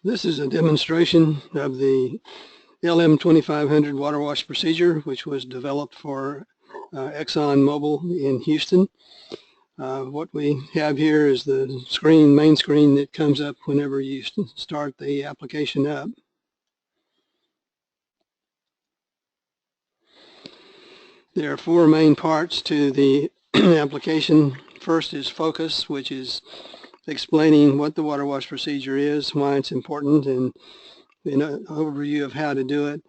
This is a demonstration of the LM2500 water wash procedure, which was developed for ExxonMobil in Houston. What we have here is the main screen that comes up whenever you start the application up. There are four main parts to the application. First is focus, which is explaining what the water wash procedure is, why it's important, and an overview of how to do it.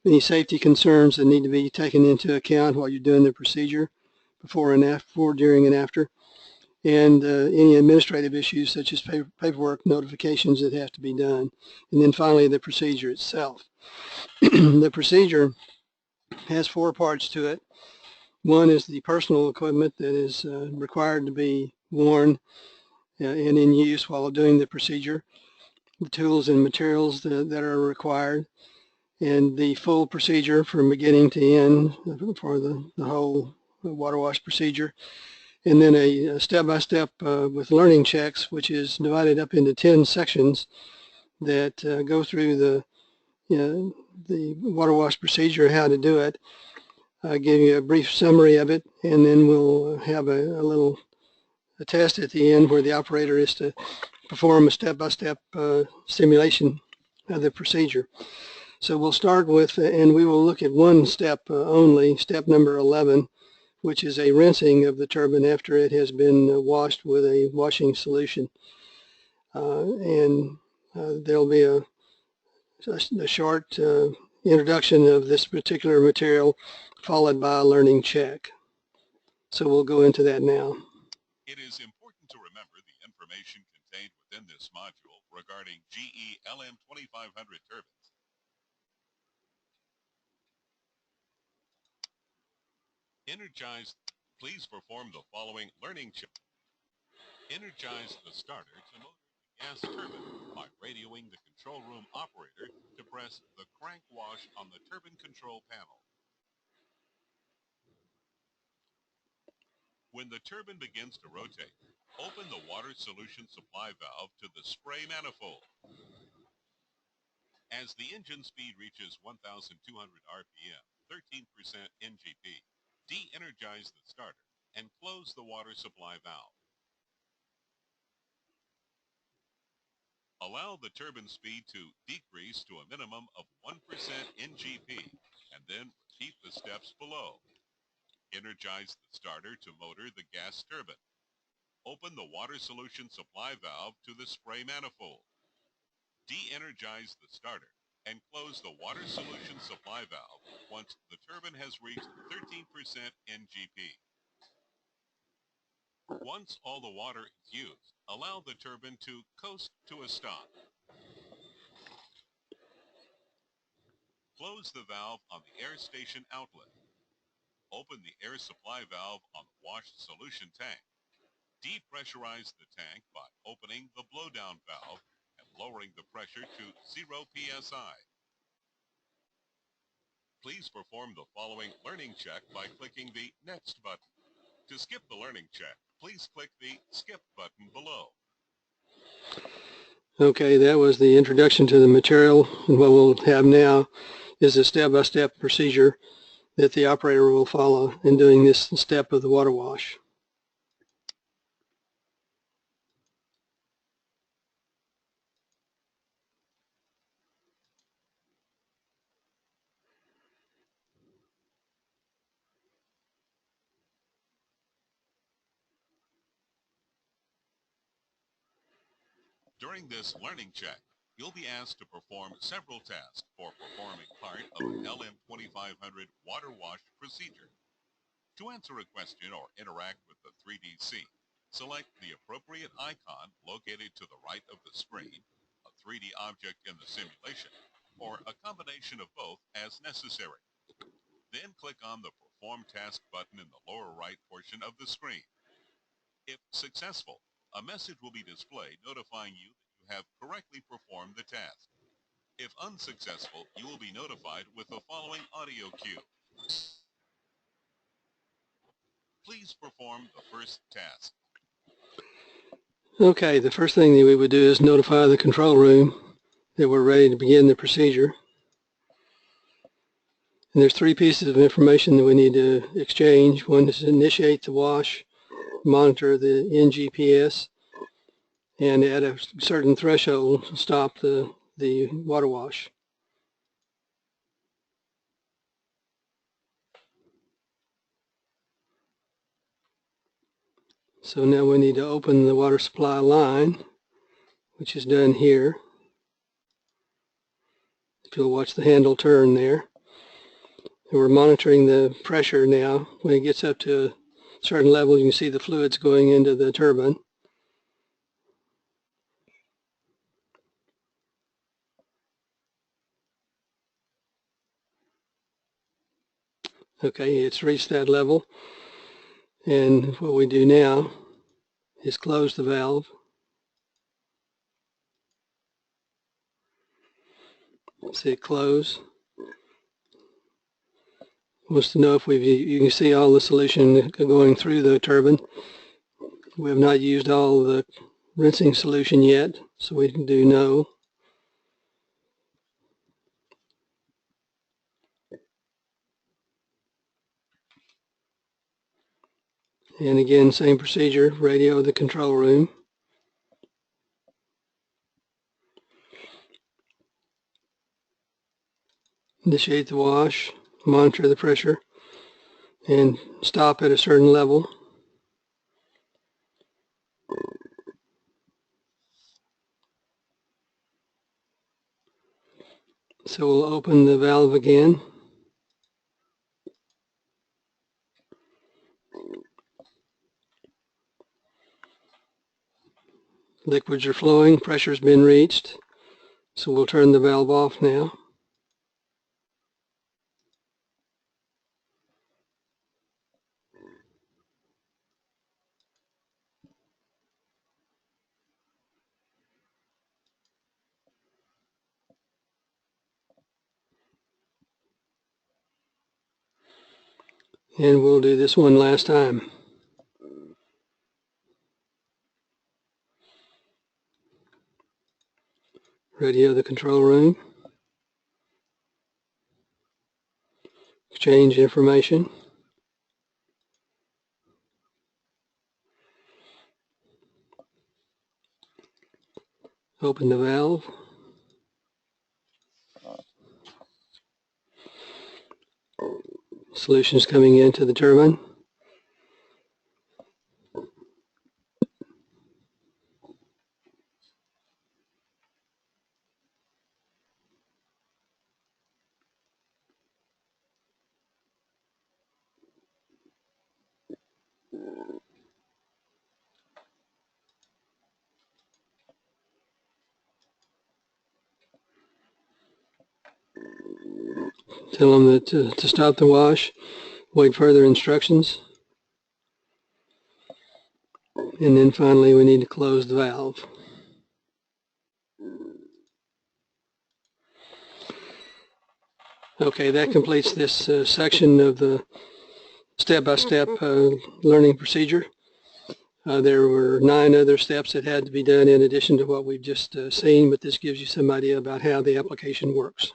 Any safety concerns that need to be taken into account while you're doing the procedure, before, during, and after, and any administrative issues such as paperwork notifications that have to be done, and then finally the procedure itself. The procedure has four parts to it. One is the personal equipment that is required to be worn and in use while doing the procedure, the tools and materials that are required, and the full procedure from beginning to end for the whole water wash procedure. And then a step-by-step with learning checks, which is divided up into 10 sections that go through the water wash procedure, how to do it. I'll give you a brief summary of it, and then we'll have a test at the end where the operator is to perform a step-by-step simulation of the procedure. So we'll start with, and we will look at one step only, step number 11, which is a rinsing of the turbine after it has been washed with a washing solution. There'll be a short introduction of this particular material, followed by a learning check. So we'll go into that now. It is important to remember the information contained within this module regarding GE LM2500 turbines. Energize. Please perform the following learning check. Energize the starter to motor the gas turbine by radioing the control room operator to press the crank wash on the turbine control panel. When the turbine begins to rotate, open the water solution supply valve to the spray manifold. As the engine speed reaches 1,200 RPM, 13% NGP, de-energize the starter and close the water supply valve. Allow the turbine speed to decrease to a minimum of 1% NGP and then repeat the steps below. Energize the starter to motor the gas turbine. Open the water solution supply valve to the spray manifold. De-energize the starter and close the water solution supply valve once the turbine has reached 13% NGP. Once all the water is used, allow the turbine to coast to a stop. Close the valve on the air station outlet. Open the air supply valve on the washed solution tank. Depressurize the tank by opening the blowdown valve and lowering the pressure to 0 psi. Please perform the following learning check by clicking the Next button. To skip the learning check, please click the Skip button below. Okay, that was the introduction to the material, and what we'll have now is a step-by-step procedure that the operator will follow in doing this step of the water wash. During this learning check, you'll be asked to perform several tasks for performing part of an LM2500 water wash procedure. To answer a question or interact with the 3D scene, select the appropriate icon located to the right of the screen, a 3D object in the simulation, or a combination of both as necessary. Then click on the Perform Task button in the lower right portion of the screen. If successful, a message will be displayed notifying you that you have correctly performed the task. If unsuccessful, you will be notified with the following audio cue. Please perform the first task. Okay, the first thing that we would do is notify the control room that we're ready to begin the procedure. And there's three pieces of information that we need to exchange. One is to initiate the wash, monitor the NGPS, and at a certain threshold, stop the water wash. So now we need to open the water supply line, which is done here. If you'll watch the handle turn there. And we're monitoring the pressure now. When it gets up to a certain level, you can see the fluids going into the turbine. Okay, it's reached that level. And what we do now is close the valve. See it close. Wants to know if you can see all the solution going through the turbine. We have not used all the rinsing solution yet, so we can do no. And again, same procedure, radio the control room. Initiate the wash, monitor the pressure, and stop at a certain level. So we'll open the valve again. Liquids are flowing, pressure's been reached. So we'll turn the valve off now. And we'll do this one last time. Radio the control room. Exchange information. Open the valve. Solution's coming into the turbine. Tell them that to stop the wash, wait further instructions. And then finally we need to close the valve. Okay, that completes this section of the step-by-step learning procedure. There were 9 other steps that had to be done in addition to what we've just seen, but this gives you some idea about how the application works.